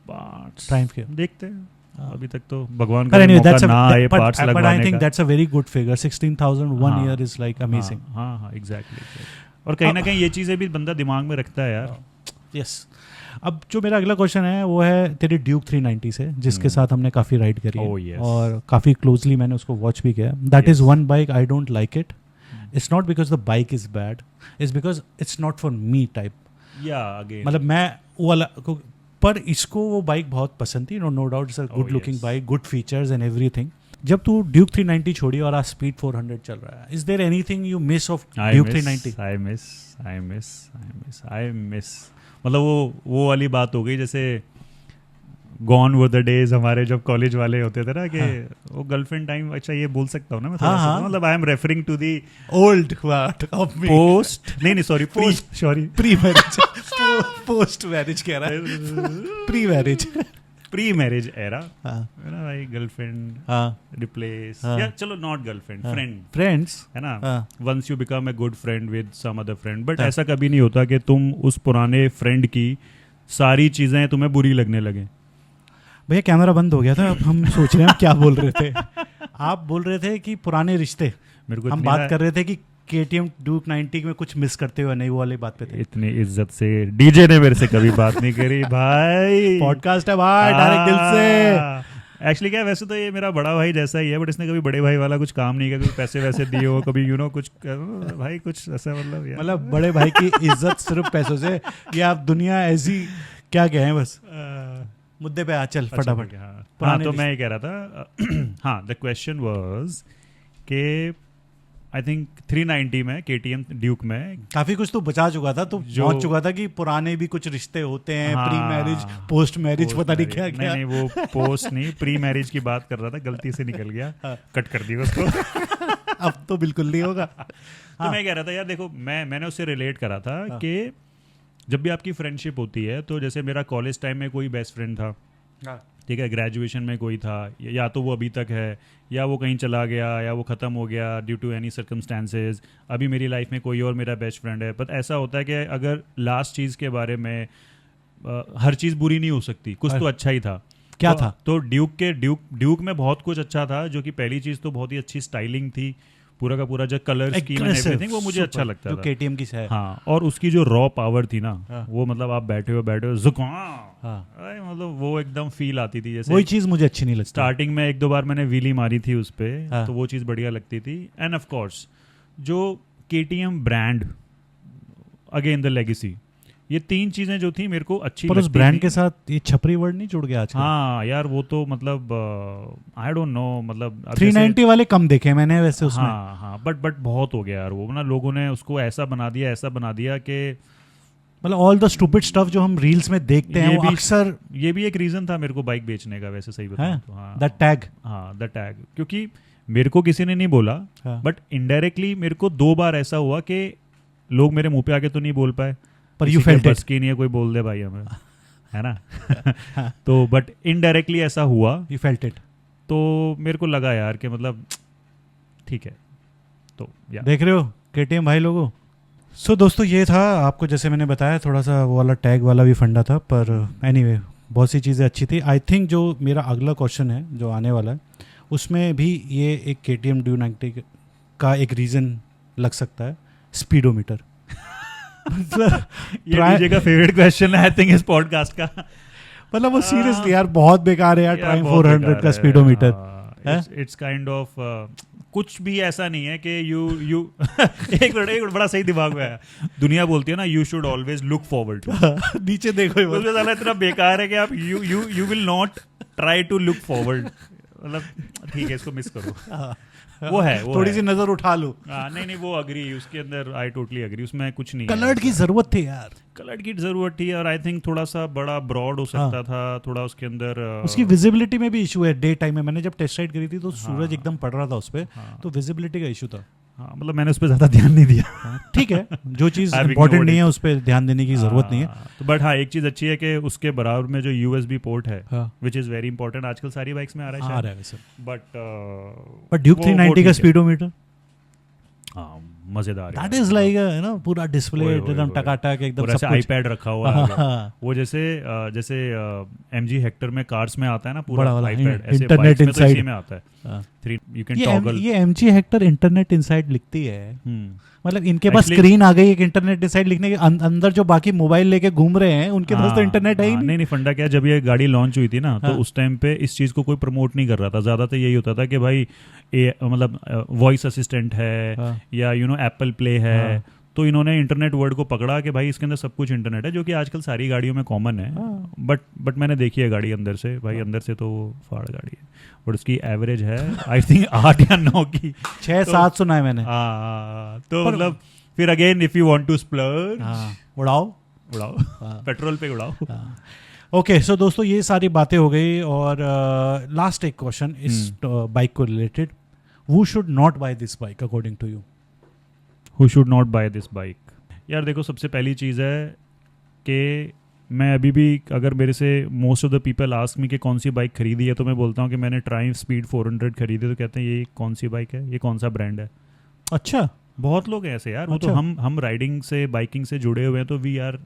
पार्ट्स ट्रायम्फ के, देखते हैं। अभी तक तो भगवान का मौका ना आए पार्ट्स लगवाने का। But I think that's a very good figure. 16,000 one year is like amazing. हाँ एग्जैक्टली। और कहीं ना कहीं ये चीज़ें भी बंदा दिमाग में रखता है यार। यस। अब जो मेरा अगला क्वेश्चन है वो है तेरी ड्यूक 390 से, जिसके साथ हमने काफ़ी राइड करी है और काफ़ी क्लोजली मैंने उसको वॉच भी किया। That is one bike I don't like it. It's not because the bike is bad, it's because it's not for me type. या अगेन मतलब मैं वो वाला, पर इसको वो बाइक बहुत पसंद थी, no doubt, it's a good looking bike, good features and everything. जब तू ड्यूक 390 छोड़ी और आज स्पीड 400 चल रहा है, is there anything you miss of Duke 390? I miss मतलब वो वाली बात हो गई, जैसे गॉन वर द डेज हमारे जब कॉलेज वाले होते थे ना कि वो गर्लफ्रेंड टाइम। अच्छा ये बोल सकता हूँ ना मैं थोड़ा सा, मतलब I am referring to the old post, नहीं sorry, pre marriage post marriage कह रहा है, प्री मैरिज एरा है ना भाई। गर्लफ्रेंड रिप्लेस, या चलो नॉट गर्लफ्रेंड, फ्रेंड्स है ना। Once you become a good friend with some other friend, but ऐसा कभी नहीं होता कि तुम उस पुराने फ्रेंड की सारी चीजें तुम्हें बुरी लगने लगे। भैया कैमरा बंद हो गया था, अब हम सोच रहे हैं क्या बोल रहे थे। आप बोल रहे थे कि पुराने रिश्ते, मेरे को हम बात कर रहे थे कि KTM ड्यूक 90 में कुछ मिस करते हुए, नहीं वो वाली बात पे थे। इतनी इज्जत से डीजे ने मेरे से कभी बात नहीं करी भाई। पॉडकास्ट है भाई, डायरेक्ट दिल से। एक्चुअली क्या, वैसे तो ये मेरा बड़ा भाई जैसा ही है, बट इसने कभी बड़े भाई वाला कुछ काम नहीं किया, कभी पैसे वैसे दिए हो, कभी कुछ भाई कुछ ऐसा, मतलब बड़े भाई की इज्जत सिर्फ पैसों से, या आप दुनिया ऐसी क्या कहें, बस मुद्दे पे आ चल फटाफट। हाँ तो मैं ये कह रहा था, हाँ द क्वेश्चन वाज के आई थिंक 390 में KTM ड्यूक में काफी कुछ तो बचा चुका था, तो पहुंच चुका था कि पुराने भी कुछ रिश्ते होते हैं, प्री मैरिज पोस्ट मैरिज, पता नहीं क्या क्या। नहीं वो पोस्ट नहीं, प्री मैरिज की बात कर रहा था, गलती से निकल गया, कट कर दिया उसको। अब तो बिल्कुल नहीं होगा। तो मैं कह रहा था यार देखो, मैंने उससे रिलेट करा था कि जब भी आपकी फ्रेंडशिप होती है, तो जैसे मेरा कॉलेज टाइम में कोई बेस्ट फ्रेंड था, ठीक है, ग्रेजुएशन में कोई था, या तो वो अभी तक है, या वो कहीं चला गया, या वो ख़त्म हो गया ड्यू टू एनी सर्कमस्टांसेस। अभी मेरी लाइफ में कोई और मेरा बेस्ट फ्रेंड है। बट ऐसा होता है कि अगर लास्ट चीज़ के बारे में हर चीज़ बुरी नहीं हो सकती, कुछ तो अच्छा ही था। क्या था? तो ड्यूक में बहुत कुछ अच्छा था, जो कि पहली चीज़ तो बहुत ही अच्छी स्टाइलिंग थी, पूरा का पूरा जो कलर स्कीम एंड एवरीथिंग, वो मुझे अच्छा लगता था, जो KTM की है। हाँ, और उसकी जो रॉ पावर थी ना, वो मतलब आप बैठे हो मतलब वो एकदम फील आती थी, जैसे वही चीज़ मुझे अच्छी नहीं लगती। स्टार्टिंग में 1-2 बार मैंने व्हीली मारी थी उस पे, तो वो चीज़ बढ़िया लगती थी। एंड ऑफ कोर्स जो KTM brand, again the legacy, ये 3 चीजें जो थी मेरे को अच्छी पर उस लगती ब्रांड थी। के साथ ये छपरी वर्ड नहीं जुड़ गया आजकल? हाँ यार वो तो मतलब आई डोंट नो, मतलब अब 390 वाले कम देखे मैंने वैसे उसमें। हाँ हाँ, बट बहुत हो गया यार वो ना, लोगों ने उसको ऐसा बना दिया कि मतलब ऑल द स्टूपिड स्टफ जो हम रील्स में देखते हैं वो अक्सर, ये भी एक रीजन था मेरे को बाइक बेचने का, वैसे सही बताऊं तो। हाँ, द टैग। हाँ द टैग, क्योंकि मेरे को किसी ने नहीं बोला, बट इनडायरेक्टली मेरे को 2 बार ऐसा हुआ कि लोग मेरे मुंह पे आके तो नहीं बोल पाए, पर यू फेल्ट बस की नहीं है कोई बोल दे भाई हमें, है ना। तो बट इनडायरेक्टली ऐसा हुआ, यू फेल्ट इट। तो मेरे को लगा यार कि मतलब ठीक है, तो देख रहे हो केटीएम भाई लोगों। सो दोस्तों ये था, आपको जैसे मैंने बताया थोड़ा सा वो वाला टैग वाला भी फंडा था, पर एनीवे बहुत सी चीज़ें अच्छी थी। आई थिंक जो मेरा अगला क्वेश्चन है जो आने वाला है उसमें भी ये एक KTM Dune 90 का एक रीज़न लग सकता है, स्पीडोमीटर। ये डीजे का फेवरेट क्वेश्चन है आई थिंक इस पॉडकास्ट का। मतलब वो सीरियसली यार बहुत बेकार है यार, ट्राइम 400 का स्पीडोमीटर। इट्स काइंड ऑफ कुछ भी ऐसा नहीं है कि यू एक मिनट बड़ा सही दिमाग में आया, दुनिया बोलती है ना you should always look forward to. नीचे देखो उसमें साला इतना बेकार है कि आप you will not try to look forward, मतलब ठीक है इसको मिस करो, वो है वो थोड़ी है। सी नजर उठा लो। नहीं वो अग्री, उसके अंदर आई टोटली अग्री, उसमें कुछ नहीं कलर्ड की जरूरत थी यार, कलर्ड की जरूरत थी, और आई थिंक थोड़ा सा बड़ा ब्रॉड हो सकता था, थोड़ा उसके अंदर उसकी विजिबिलिटी में भी इशू है। डे टाइम में मैंने जब टेस्ट राइड करी थी तो सूरज एकदम पड़ रहा था उस पर, तो विजिबिलिटी का इशू था। हाँ मतलब मैंने उस पर ज्यादा ध्यान नहीं दिया। ठीक है, जो चीज़ इंपॉर्टेंट नहीं है उस पर ध्यान देने की जरूरत नहीं है। तो बट हाँ एक चीज अच्छी है कि उसके बराबर में जो USB पोर्ट है, हाँ। विच इज वेरी इंपॉर्टेंट, आजकल सारी बाइक्स में आ रहा है वैसे। बट ड्यूक 390 का स्पीडोमीटर मजेदार दैट इज लाइक ना पूरा डिस्प्ले एकदम टकाटक एकदम सब कुछ, आईपैड रखा हुआ है वो, जैसे MG हेक्टर में कार्स में आता है ना पूरा आईपैड, ऐसे इंटरनेट बाइक्स में तो इसी इनसाइड में आता है। You can toggle. ये MG हेक्टर इंटरनेट इनसाइड लिखती है, मतलब इनके पास Actually- स्क्रीन आ गई एक इंटरनेट इनसाइड लिखने के, अंदर जो बाकी मोबाइल लेके घूम रहे हैं उनके पास तो इंटरनेट है ही नहीं। नहीं फंडा क्या, जब ये गाड़ी लॉन्च हुई थी ना तो उस टाइम पे इस चीज को कोई प्रमोट नहीं कर रहा था, ज्यादातर यही होता था कि भाई मतलब वॉइस असिस्टेंट है या एप्पल प्ले है, तो इन्होंने इंटरनेट वर्ड को पकड़ा कि भाई इसके अंदर सब कुछ इंटरनेट है, जो कि आजकल सारी गाड़ियों में कॉमन है। बट मैंने देखी है गाड़ी अंदर से, भाई अंदर से तो वो फाड़ गाड़ी है, बट उसकी एवरेज है आई थिंक 8 या 9 की, 6-7 सुना है मैंने। तो मतलब फिर again if you want to splurge, उड़ाओ पेट्रोल पे उड़ाओ। ओके सो दोस्तों ये सारी बातें हो गई, और लास्ट एक क्वेश्चन इस बाइक को related, who should not buy this bike according to you? Who should not buy this bike? यार देखो सबसे पहली चीज़ है कि मैं अभी भी, अगर मेरे से most of the people ask me कि कौन सी बाइक खरीदी है, तो मैं बोलता हूँ कि मैंने ट्राइम्फ स्पीड 400 खरीदी, तो कहते हैं ये कौन सी बाइक है, ये कौन सा ब्रांड है। अच्छा, बहुत लोग हैं ऐसे यार, वो अच्छा। तो हम राइडिंग से बाइकिंग से जुड़े हुए हैं, तो we are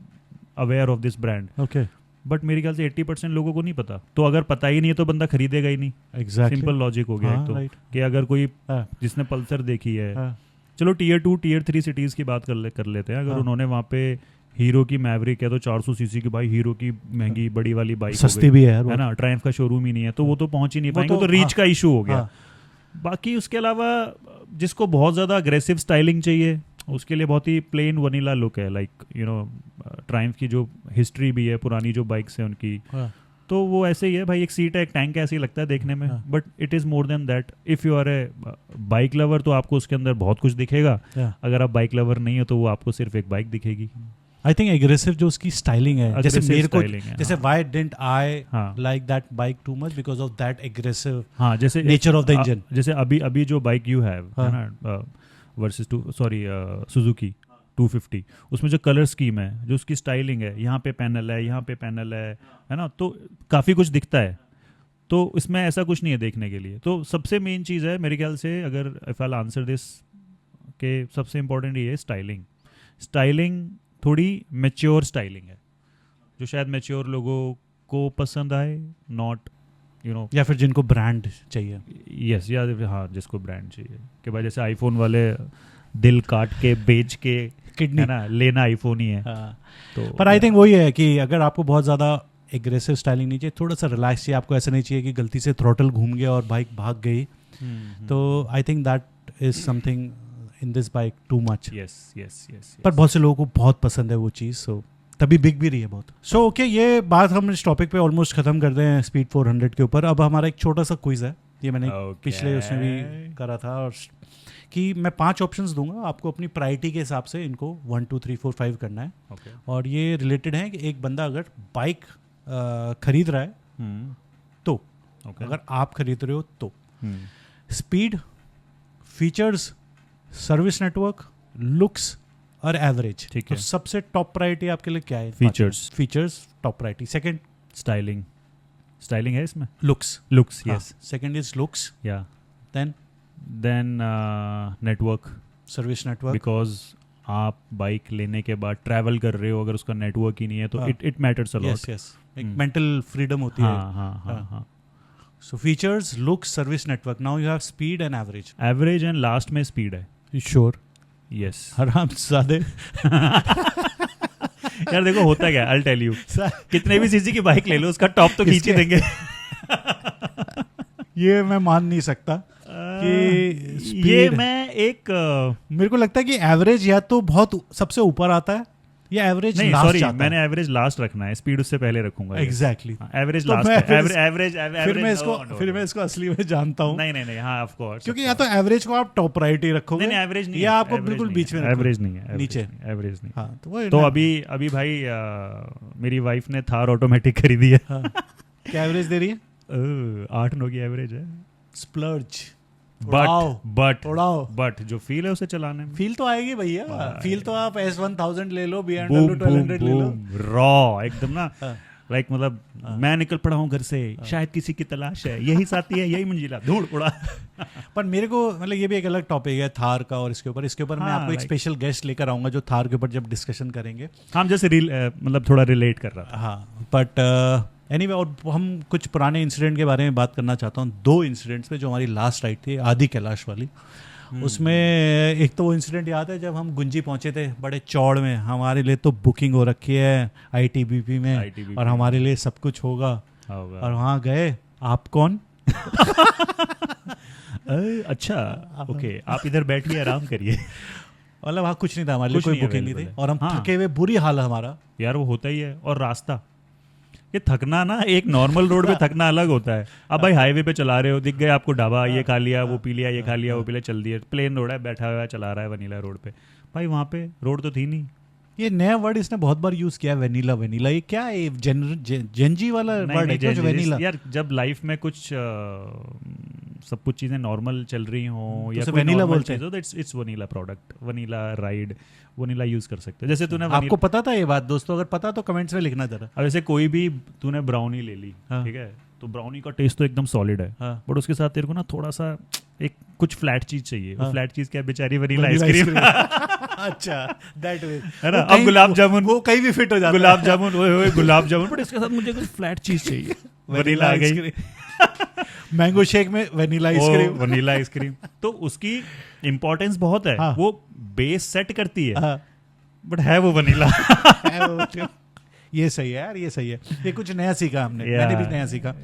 aware of this brand. Okay, but मेरे ख्याल से 80% लोगों को नहीं पता, तो अगर पता ही नहीं है तो बंदा खरीदेगा ही नहीं। एग्जैक्टली, सिंपल लॉजिक हो गया एक तो, कि अगर कोई जिसने पल्सर देखी है, चलो Tier 2 Tier 3 सिटीज की बात कर लेते हैं, अगर उन्होंने वहाँ पे हीरो की मैवरिक है तो 400 सीसी की भाई, हीरो की महंगी बड़ी वाली बाइक सस्ती भी है ना, ट्रायम्फ का शोरूम ही नहीं है, तो वो तो पहुंच ही नहीं पाएंगे, तो रीच का इशू हो गया। बाकी उसके अलावा जिसको बहुत ज़्यादा अग्रेसिव स्टाइलिंग चाहिए उसके लिए बहुत ही प्लेन वनीला लुक है, लाइक ट्रायम्फ की जो हिस्ट्री भी है, पुरानी जो बाइक्स हैं उनकी, तो वो ऐसे ही है भाई, एक सीट है एक टैंक ऐसे ही लगता है देखने में, but it is more than that. If you are a bike lover तो आपको उसके अंदर बहुत कुछ दिखेगा, अगर आप बाइक लवर नहीं हो तो वो आपको सिर्फ एक बाइक दिखेगी। आई थिंक एग्रेसिव जो उसकी स्टाइलिंग है, जैसे मेरे को जैसे why didn't I like that bike too much because of that aggressive जैसे नेचर ऑफ द इंजन। जैसे अभी जो बाइक यू हैव है ना वर्सेस सुजुकी 250, उसमें जो कलर स्कीम है, जो उसकी स्टाइलिंग है, यहाँ पे पैनल है, यहाँ पे पैनल है ना, तो काफ़ी कुछ दिखता है, तो इसमें ऐसा कुछ नहीं है देखने के लिए। तो सबसे मेन चीज़ है मेरे ख्याल से, अगर इफ आई आंसर दिस, के सबसे इम्पोर्टेंट ये है स्टाइलिंग थोड़ी मैच्योर स्टाइलिंग है, जो शायद मैच्योर लोगों को पसंद आए, नॉट या फिर जिनको ब्रांड चाहिए। यस, या हाँ जिसको ब्रांड चाहिए, कि भाई जैसे आईफोन वाले दिल काट के बेच के किडनी है ना, लेना आईफोन ही है। तो पर आई थिंक वही है कि अगर आपको बहुत ज़्यादा एग्रेसिव स्टाइलिंग नहीं चाहिए, थोड़ा सा रिलैक्स चाहिए, आपको ऐसा नहीं चाहिए कि गलती से थ्रोटल घूम गया और बाइक भाग गई, तो आई think that is something in this bike too much. Yes. पर बहुत से लोगों को बहुत पसंद है वो चीज़, सो तभी बिक भी रही है बहुत। सो ओके, ये बात हम इस टॉपिक पे ऑलमोस्ट ख़त्म कर दें स्पीड 400 के ऊपर। अब हमारा एक छोटा सा क्विज है, ये मैंने पिछले उसमें भी करा था, और कि मैं 5 ऑप्शंस दूंगा आपको, अपनी प्रायोरिटी के हिसाब से इनको 1 2 3 4 5 करना है। और ये रिलेटेड है कि एक बंदा अगर बाइक खरीद रहा है तो अगर आप खरीद रहे हो तो speed, features, service network, looks और एवरेज। ठीक तो है। सबसे टॉप प्रायोरिटी आपके लिए क्या है? Features top priority. Second styling है इसमें। Looks yes. Second is looks. या then network, service network. Because आप बाइक लेने के बाद ट्रैवल कर रहे हो, अगर उसका नेटवर्क ही नहीं है तो it matters a lot. Yes, एक मेंटल फ्रीडम होती है। हाँ। So features, looks, service network. Now you have speed and average and last में स्पीड है। You sure? यस। आराम ज़्यादा। यार देखो होता क्या, आई टेल यू, कितने भी सीसी की बाइक ले लो उसका टॉप तो खींच ही देंगे। ये मैं मान नहीं सकता कि ये मैं एक मेरे को लगता है कि एवरेज या तो बहुत सबसे ऊपर आता है या एवरेज नहीं, लास्ट सॉरी, आता है। मैंने एवरेज लास्ट रखना है, स्पीड उससे पहले रखूंगा। एग्जैक्टली, एवरेज तो लास्ट मैं है। फिर- एवरेज फिर मैं इसको असली में जानता हूँ। नहीं, हाँ ऑफ कोर्स, क्योंकि या तो एवरेज को आप टॉप प्रायोरिटी रखोगे, नहीं एवरेज नहीं या है, आपको average बिल्कुल नहीं बीच में है, रखोगे। एवरेज नहीं है, नीचे। एवरेज नहीं। हाँ, तो वो तो अभी भाई मेरी वाइफ ने थार ऑटोमेटिक खरीदी है। हाँ, क्या एवरेज दे रही है? 8-9 की एवरेज है। स्प्लर्ज। बट जो फील है उसे चलाने में, फील तो आएगी भैया। फील तो आप S1000 ले लो, BMW बूम 1200 ले लो। रॉ एकदम ना, हाँ। लाइक मतलब मैं निकल पड़ा हूँ घर से, शायद किसी की तलाश है, यही साथी है, यही मंजिला, धूड़ उड़ा। पर मेरे को मतलब ये भी एक अलग टॉपिक है थार का, और इसके ऊपर मैं हाँ, आपको एक स्पेशल गेस्ट लेकर आऊंगा जो थार के ऊपर जब डिस्कशन करेंगे। हम जैसे मतलब थोड़ा रिलेट कर रहा था। हाँ, बट एनीवे, और हम कुछ पुराने इंसिडेंट के बारे में बात करना चाहता हूँ। 2 इंसिडेंट्स में जो हमारी लास्ट राइड थी आदि कैलाश वाली, उसमें एक तो वो इंसिडेंट याद है जब हम गुंजी पहुंचे थे बड़े चौड़ में, हमारे लिए तो बुकिंग हो रखी है ITBP में, और हमारे लिए सब कुछ होगा। और वहाँ गए, आप कौन? अच्छा, ओके, आप इधर बैठिए, आराम करिए। मतलब वहाँ कुछ नहीं था, हमारे लिए कोई बुकिंग नहीं थी, और हम थके हुए, बुरी हाल हमारा। यार वो होता ही है। और रास्ता, ये थकना ना, एक नॉर्मल रोड पे थकना अलग होता है। अब भाई हाईवे पे चला रहे हो, दिख गए आपको ढाबा, ये खा लिया, वो पी लिया, ये खा लिया, वो पी लिया, चल दिए। प्लेन रोड है, बैठा हुआ है, चला रहा है वनीला रोड पे। भाई वहाँ पे रोड तो थी नहीं। ये नया वर्ड इसने बहुत बार यूज किया, वेनिला। ये क्या है? जेनजी वाला वर्ड है क्या वेनिला? यार जब लाइफ में कुछ सब कुछ चीजें नॉर्मल चल रही हो या तो कोई वेनिला नॉर्मल बोलते चीज हो, तो it's vanilla product, vanilla ride, vanilla use कर सकते हो। जैसे तूने आपको पता था ये बात दोस्तों? अगर पता तो कमेंट्स में लिखना जरा। अब जैसे कोई भी तूने ब्राउनी ले ली, ठीक है, तो ब्राउनी का टेस्ट तो एकदम सॉलिड है, बट उसके साथ तेरे को ना थोड़ा सा एक कुछ फ्लैट चीज चाहिए। वो फ्लैट चीज क्या? बेचारी वनीला आइसक्रीम। अच्छा, दैट वे है ना। अब गुलाब जामुन, वो कहीं भी फिट हो जाता है। गुलाब जामुन, ओए गुलाब जामुन, बट इसके साथ मुझे कुछ फ्लैट चीज चाहिए। वनीला आ गई। मैंगो शेक में वनीला आइसक्रीम। वनीला आइसक्रीम तो उसकी इंपॉर्टेंस बहुत है। वो बेस सेट करती है, बट है वो वनीला। ये सही है यार, ये सही है। ये कुछ नया सीखा हमने, मैंने भी नया सीखा।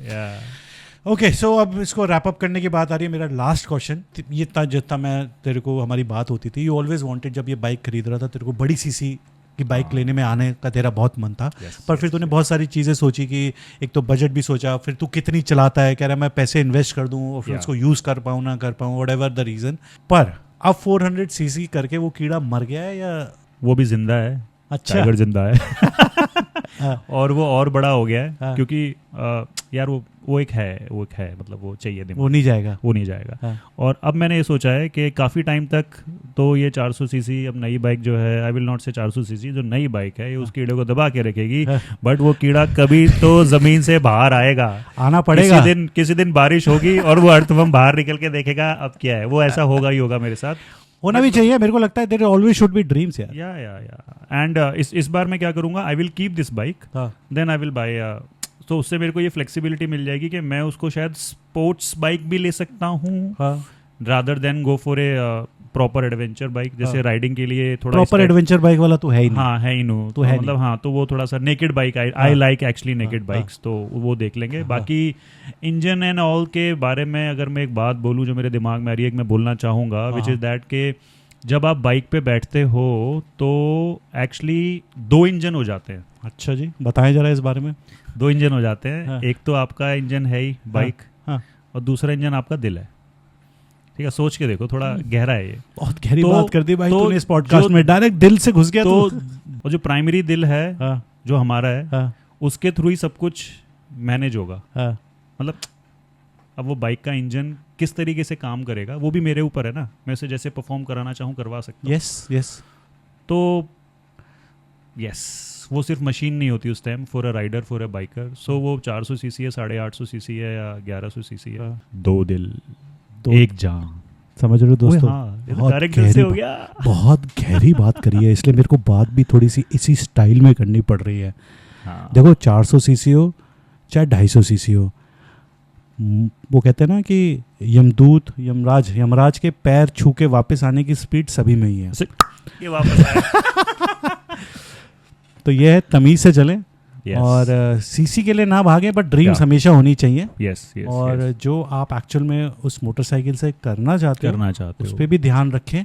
ओके, सो अब इसको रैप अप करने की बात आ रही है। मेरा लास्ट क्वेश्चन, ये जितना मैं तेरे को हमारी बात होती थी, यू ऑलवेज वांटेड, जब ये बाइक खरीद रहा था तेरे को बड़ी सीसी की बाइक लेने में आने का तेरा बहुत मन था। पर फिर तूने बहुत सारी चीज़ें सोची कि एक तो बजट भी सोचा, फिर तू कितनी चलाता है, कह रहा मैं पैसे इन्वेस्ट कर दूँ और फिर उसको यूज़ कर पाऊँ ना कर पाऊँ, व्हाटएवर द रीज़न। पर अब 400 सीसी करके वो कीड़ा मर गया है या वो भी जिंदा है? अच्छा, टाइगर जिंदा है। और वो और बड़ा हो गया है, क्योंकि यार वो एक है, मतलब वो चाहिए दिमाग, वो नहीं जाएगा। और अब मैंने ये सोचा है कि काफ़ी टाइम तक तो ये 400 सीसी, अब नई बाइक जो है, आई विल नॉट से 400 सीसी, जो नई बाइक है ये उस कीड़े को दबा के रखेगी, बट वो कीड़ा कभी तो जमीन से बाहर आएगा, आना पड़ेगा। किसी दिन बारिश होगी और वो अर्थवम बाहर निकल के देखेगा अब क्या है। वो ऐसा होगा ही होगा मेरे साथ, होना भी चाहिए। मेरे को लगता है there always should be dreams यार। या एंड इस बार मैं क्या करूंगा, I will keep this bike, then I will buy. तो उससे मेरे को ये फ्लेक्सिबिलिटी मिल जाएगी कि मैं उसको शायद स्पोर्ट्स बाइक भी ले सकता हूँ, rather than go for a proper adventure bike. जैसे राइडिंग के लिए थोड़ा प्रॉपर एडवेंचर बाइक वाला तो है ही नहीं। हाँ है ही नो, तो मतलब हाँ, तो वो थोड़ा सा naked bike, I like actually naked bikes, तो वो देख लेंगे। बाकी इंजन एंड ऑल के बारे में अगर मैं एक बात बोलूँ जो मेरे दिमाग में आ रही है, मैं बोलना चाहूँगा, विच इज़ दैट के जब आप बाइक पे बैठते हो तो एक्चुअली 2 इंजन हो जाते हैं। अच्छा जी, बताएं जरा इस बारे में। 2 इंजन हो जाते हैं। हाँ। एक तो आपका इंजन है ही बाइक, हाँ। और दूसरा इंजन आपका दिल है। ठीक है, सोच के देखो, थोड़ा गहरा है ये। बहुत गहरी तो- बात कर दी भाई तो तूने इस पॉडकास्ट जो- में, डायरेक्ट दिल से घुस गया तो तू। वो जो प्राइमरी दिल है, हाँ, जो हमारा है, हाँ, उसके थ्रू ही सब कुछ मैनेज होगा। हाँ, मतलब अब वो बाइक का इंजन किस तरीके से काम करेगा वो भी मेरे ऊपर है ना, मैं उसे जैसे परफॉर्म कराना चाहूँ करवा सकता हूँ। Yes yes. तो यस, वो सिर्फ मशीन नहीं होती उस time for a rider, for a biker. So वो 400 सीसी है, 850 सीसी है, या 1100 सीसी है। हाँ। 2 दिल, दो- एक जान। समझ रहे हो दोस्तों? हाँ, ये तो बहुत डायरेक्ट दिल से गहरी हो गया। बहुत गहरी बात करी है, इसलिए मेरे को बात भी थोड़ी सी इसी स्टाइल में करनी पड़ रही है। हाँ। देखो 400 सीसी हो चाहे 250 सीसी हो, वो कहते हैं ना कि यमदूत यमराज के पैर छू के वापस आने की स्पीड सभी में ही है। ये वापस आया। तो ये है तमीज से चलें। Yes. और सीसी के लिए ना भागें, बट ड्रीम्स Yeah. हमेशा होनी चाहिए। Yes, yes, और yes. जो आप एक्चुअल में उस मोटरसाइकिल से करना चाहते चाहते उस हो पर भी ध्यान रखें।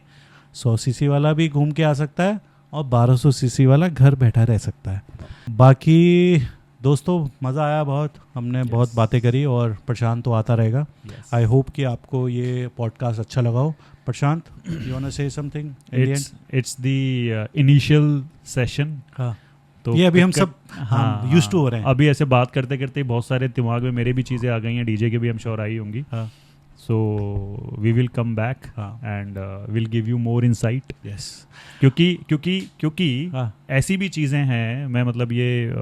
100 सीसी वाला भी घूम के आ सकता है और 1200 सीसी वाला घर बैठा रह सकता है। बाकी दोस्तों मज़ा आया बहुत, हमने बहुत बातें करी, और प्रशांत तो आता रहेगा। Yes. आई होप कि आपको ये पॉडकास्ट अच्छा लगा हो। Prashant, you want to say something? It's the initial session. हाँ, तो ये अभी हम सब हाँ used to हो रहे हैं। अभी ऐसे बात करते करते बहुत सारे दिमाग में मेरे भी चीज़ें आ गई हैं, डीजे के भी हम श्योर आई होंगी। हाँ, so we will come back हाँ, and will give you more insight. Yes, क्योंकि हाँ, ऐसी भी चीज़ें हैं, मैं मतलब ये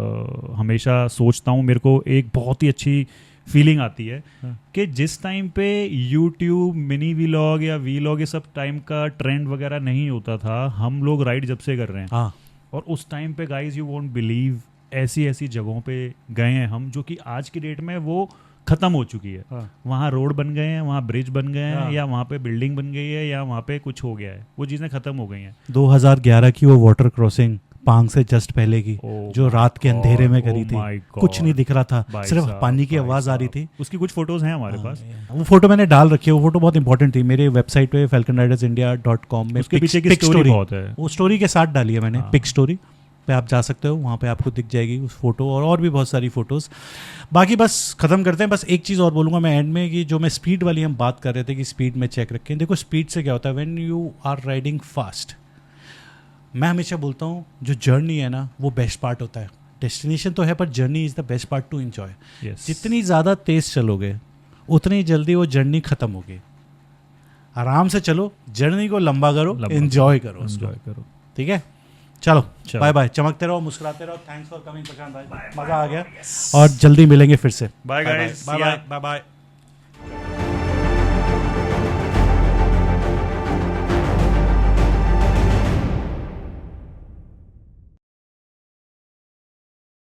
हमेशा सोचता हूँ, मेरे को एक बहुत ही अच्छी फीलिंग आती है हाँ, कि जिस टाइम पे यूट्यूब मिनी वीलॉग या वीलॉग ये सब टाइम का ट्रेंड वगैरह नहीं होता था, हम लोग राइड जब से कर रहे हैं, हाँ, और उस टाइम पे गाइज यू वोंट बिलीव ऐसी ऐसी जगहों पे गए हैं हम, जो कि आज की डेट में वो ख़त्म हो चुकी है। हाँ, वहाँ रोड बन गए हैं, वहाँ ब्रिज बन गए हैं, हाँ। या वहाँ पे बिल्डिंग बन गई है, या वहाँ पे कुछ हो गया है, वो चीज़ें ख़त्म हो गई हैं। 2011 की वो वाटर क्रॉसिंग पांग से जस्ट पहले की, Oh जो my रात के God, अंधेरे में oh करी थी, my कुछ नहीं God. दिख रहा था, भाई सिर्फ साहब, पानी की भाई आवाज़ आ रही साहब। थी। उसकी कुछ फोटोज हैं हमारे पास। वो फोटो मैंने डाल रखी है, वो फोटो बहुत इंपॉर्टेंट थी। मेरे वेबसाइट पे falconridersindia.com में उसके पीछे की पिक स्टोरी बहुत है। वो स्टोरी के साथ डाली है मैंने, हाँ। पिक स्टोरी पे आप जा सकते हो, वहाँ पे आपको दिख जाएगी उस फोटो, और भी बहुत सारी फोटोज़। बाकी बस ख़त्म करते हैं। बस एक चीज़ और बोलूँगा मैं एंड में, कि जो मैं स्पीड वाली हम बात कर रहे थे कि स्पीड में चेक रखें। देखो स्पीड से क्या होता है, when you are riding fast, मैं हमेशा बोलता हूँ जो जर्नी है ना वो बेस्ट पार्ट होता है। डेस्टिनेशन तो है पर journey is the best part two enjoy. Yes. जितनी ज़्यादा तेज़ चलोगे उतनी जल्दी वो जर्नी ख़त्म होगी। आराम से चलो, जर्नी को लंबा करो, एंजॉय करो उसको। एंजॉय करो। ठीक है, चलो चलो। Bye bye. चमकते रहो, मुस्कुराते रहो। थैंक्स फॉर कमिंग प्रशांत भाई, मज़ा आ गया, और जल्दी मिलेंगे फिर से। Bye guys. Bye See ya. Bye bye bye.